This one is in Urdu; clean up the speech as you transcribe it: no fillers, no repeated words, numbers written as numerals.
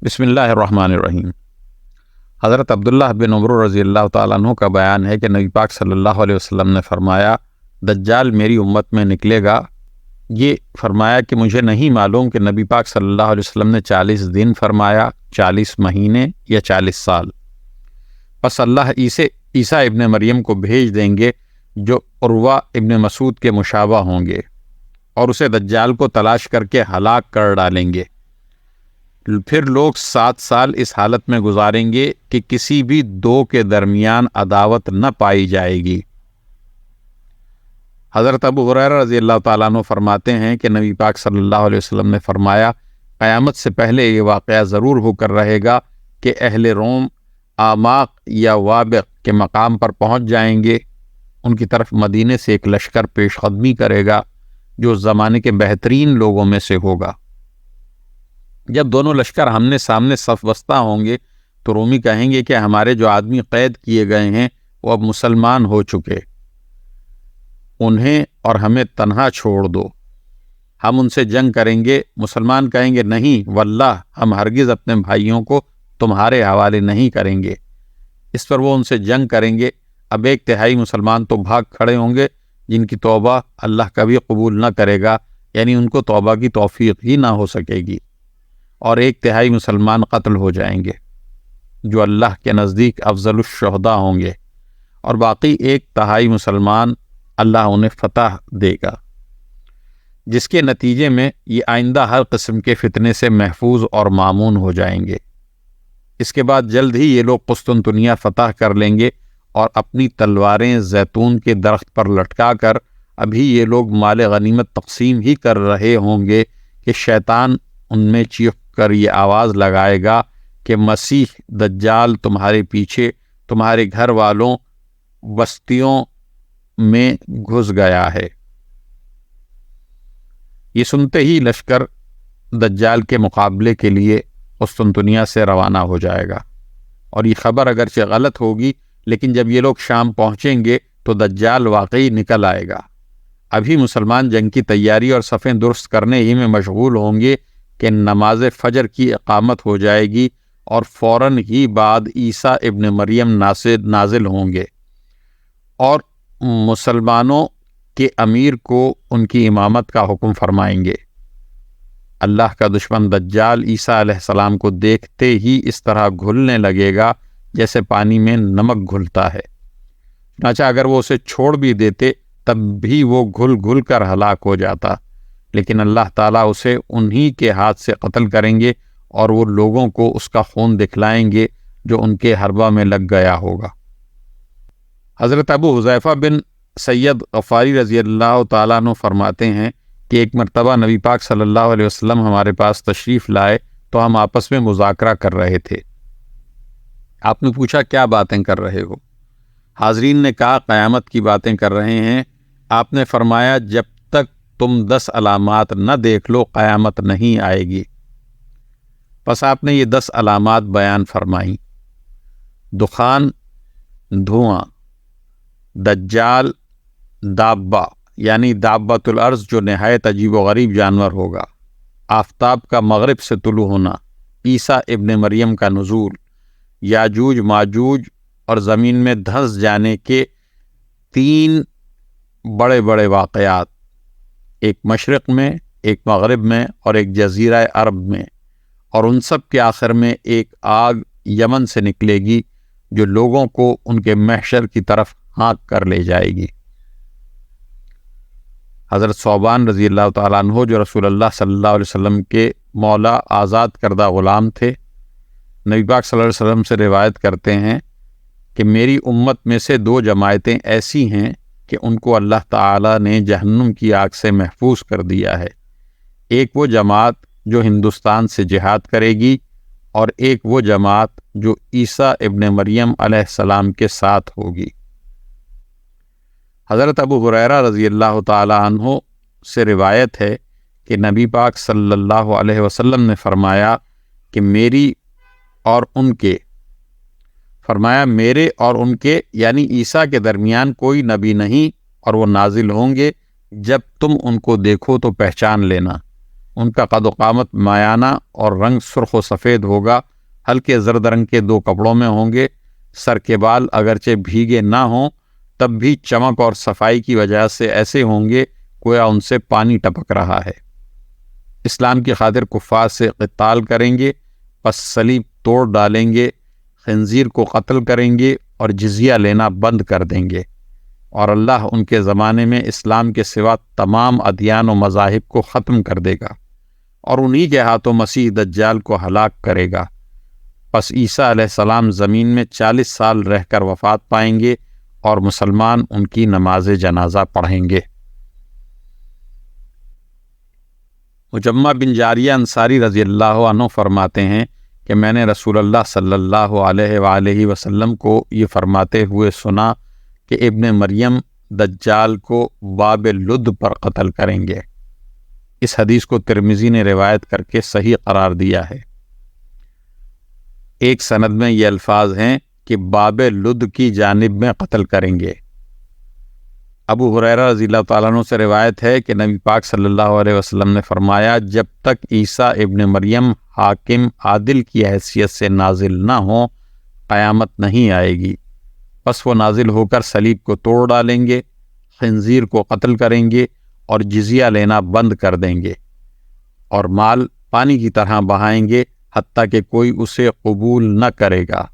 بسم اللہ الرحمن الرحیم۔ حضرت عبداللہ بن عمر رضی اللہ تعالیٰ عنہ کا بیان ہے کہ نبی پاک صلی اللہ علیہ وسلم نے فرمایا، دجال میری امت میں نکلے گا۔ یہ فرمایا کہ مجھے نہیں معلوم کہ نبی پاک صلی اللہ علیہ وسلم نے 40 دن فرمایا، 40 مہینے یا 40 سال۔ پس اللہ عیسیٰ ابن مریم کو بھیج دیں گے جو عروہ ابن مسعود کے مشابہ ہوں گے، اور اسے دجال کو تلاش کر کے ہلاک کر ڈالیں گے۔ پھر لوگ 7 سال اس حالت میں گزاریں گے کہ کسی بھی دو کے درمیان عداوت نہ پائی جائے گی۔ حضرت ابو ہریرہ رضی اللہ تعالیٰ عنہ فرماتے ہیں کہ نبی پاک صلی اللہ علیہ وسلم نے فرمایا، قیامت سے پہلے یہ واقعہ ضرور ہو کر رہے گا کہ اہل روم آماق یا وابق کے مقام پر پہنچ جائیں گے۔ ان کی طرف مدینے سے ایک لشکر پیش قدمی کرے گا جو اس زمانے کے بہترین لوگوں میں سے ہوگا۔ جب دونوں لشکر آمنے سامنے صف بستہ ہوں گے تو رومی کہیں گے کہ ہمارے جو آدمی قید کیے گئے ہیں وہ اب مسلمان ہو چکے، انہیں اور ہمیں تنہا چھوڑ دو، ہم ان سے جنگ کریں گے۔ مسلمان کہیں گے نہیں واللہ، ہم ہرگز اپنے بھائیوں کو تمہارے حوالے نہیں کریں گے۔ اس پر وہ ان سے جنگ کریں گے۔ اب 1/3 مسلمان تو بھاگ کھڑے ہوں گے جن کی توبہ اللہ کبھی قبول نہ کرے گا، یعنی ان کو توبہ کی توفیق ہی نہ ہو سکے گی، اور 1/3 مسلمان قتل ہو جائیں گے جو اللہ کے نزدیک افضل الشہداء ہوں گے، اور باقی 1/3 مسلمان اللہ انہیں فتح دے گا، جس کے نتیجے میں یہ آئندہ ہر قسم کے فتنے سے محفوظ اور مامون ہو جائیں گے۔ اس کے بعد جلد ہی یہ لوگ قسطنطنیہ فتح کر لیں گے اور اپنی تلواریں زیتون کے درخت پر لٹکا کر ابھی یہ لوگ مال غنیمت تقسیم ہی کر رہے ہوں گے کہ شیطان ان میں چیخ کر یہ آواز لگائے گا کہ مسیح دجال تمہارے پیچھے تمہارے گھر والوں بستیوں میں گھس گیا ہے۔ یہ سنتے ہی لشکر دجال کے مقابلے کے لیے قسطنطنیہ سے روانہ ہو جائے گا، اور یہ خبر اگرچہ غلط ہوگی لیکن جب یہ لوگ شام پہنچیں گے تو دجال واقعی نکل آئے گا۔ ابھی مسلمان جنگ کی تیاری اور صفیں درست کرنے ہی میں مشغول ہوں گے کہ نماز فجر کی اقامت ہو جائے گی، اور فوراً ہی بعد عیسیٰ ابن مریم نازل ہوں گے اور مسلمانوں کے امیر کو ان کی امامت کا حکم فرمائیں گے۔ اللہ کا دشمن دجال عیسیٰ علیہ السلام کو دیکھتے ہی اس طرح گھلنے لگے گا جیسے پانی میں نمک گھلتا ہے، چنانچہ اگر وہ اسے چھوڑ بھی دیتے تب بھی وہ گھل گھل کر ہلاک ہو جاتا، لیکن اللہ تعالیٰ اسے انہی کے ہاتھ سے قتل کریں گے، اور وہ لوگوں کو اس کا خون دکھلائیں گے جو ان کے حربہ میں لگ گیا ہوگا۔ حضرت ابو حذیفہ بن سید غفاری رضی اللہ تعالیٰ عنہ فرماتے ہیں کہ ایک مرتبہ نبی پاک صلی اللہ علیہ وسلم ہمارے پاس تشریف لائے تو ہم آپس میں مذاکرہ کر رہے تھے۔ آپ نے پوچھا کیا باتیں کر رہے ہو؟ حاضرین نے کہا قیامت کی باتیں کر رہے ہیں۔ آپ نے فرمایا جب تک تم 10 علامات نہ دیکھ لو قیامت نہیں آئے گی۔ پس آپ نے یہ 10 علامات بیان فرمائیں: دخان، دھواں، دجال، دابہ یعنی دابۃ الارض جو نہایت عجیب و غریب جانور ہوگا، آفتاب کا مغرب سے طلوع ہونا، عیسیٰ ابن مریم کا نزول، یاجوج ماجوج اور زمین میں دھنس جانے کے 3 بڑے بڑے واقعات، ایک مشرق میں، ایک مغرب میں اور ایک جزیرہ عرب میں، اور ان سب کے آخر میں ایک آگ یمن سے نکلے گی جو لوگوں کو ان کے محشر کی طرف ہانک کر لے جائے گی۔ حضرت ثوبان رضی اللہ تعالیٰ عنہ جو رسول اللہ صلی اللہ علیہ وسلم کے مولا آزاد کردہ غلام تھے، نبی پاک صلی اللہ علیہ وسلم سے روایت کرتے ہیں کہ میری امت میں سے 2 جماعتیں ایسی ہیں کہ ان کو اللہ تعالیٰ نے جہنم کی آگ سے محفوظ کر دیا ہے۔ ایک وہ جماعت جو ہندوستان سے جہاد کرے گی، اور ایک وہ جماعت جو عیسیٰ ابن مریم علیہ السلام کے ساتھ ہوگی۔ حضرت ابو ہریرہ رضی اللہ تعالیٰ عنہ سے روایت ہے کہ نبی پاک صلی اللہ علیہ وسلم نے فرمایا کہ میرے اور ان کے یعنی عیسیٰ کے درمیان کوئی نبی نہیں، اور وہ نازل ہوں گے، جب تم ان کو دیکھو تو پہچان لینا، ان کا قد و قامت مایانہ اور رنگ سرخ و سفید ہوگا، ہلکے زرد رنگ کے 2 کپڑوں میں ہوں گے، سر کے بال اگرچہ بھیگے نہ ہوں تب بھی چمک اور صفائی کی وجہ سے ایسے ہوں گے گویا ان سے پانی ٹپک رہا ہے۔ اسلام کی خاطر کفار سے قتال کریں گے، پس صلیب توڑ ڈالیں گے، خنزیر کو قتل کریں گے اور جزیہ لینا بند کر دیں گے، اور اللہ ان کے زمانے میں اسلام کے سوا تمام ادیان و مذاہب کو ختم کر دے گا، اور انہی کے ہاتھوں مسیح دجال کو ہلاک کرے گا۔ پس عیسیٰ علیہ السلام زمین میں 40 سال رہ کر وفات پائیں گے اور مسلمان ان کی نماز جنازہ پڑھیں گے۔ مجمع بن جاریہ انصاری رضی اللہ عنہ فرماتے ہیں کہ میں نے رسول اللہ صلی اللہ علیہ وآلہ وسلم کو یہ فرماتے ہوئے سنا کہ ابن مریم دجال کو باب لد پر قتل کریں گے۔ اس حدیث کو ترمذی نے روایت کر کے صحیح قرار دیا ہے۔ ایک سند میں یہ الفاظ ہیں کہ باب لد کی جانب میں قتل کریں گے۔ ابو ہریرہ رضی اللہ تعالیٰ عنہ سے روایت ہے کہ نبی پاک صلی اللہ علیہ وسلم نے فرمایا، جب تک عیسیٰ ابن مریم حاکم عادل کی حیثیت سے نازل نہ ہوں قیامت نہیں آئے گی۔ پس وہ نازل ہو کر صلیب کو توڑ ڈالیں گے، خنزیر کو قتل کریں گے اور جزیہ لینا بند کر دیں گے، اور مال پانی کی طرح بہائیں گے حتیٰ کہ کوئی اسے قبول نہ کرے گا۔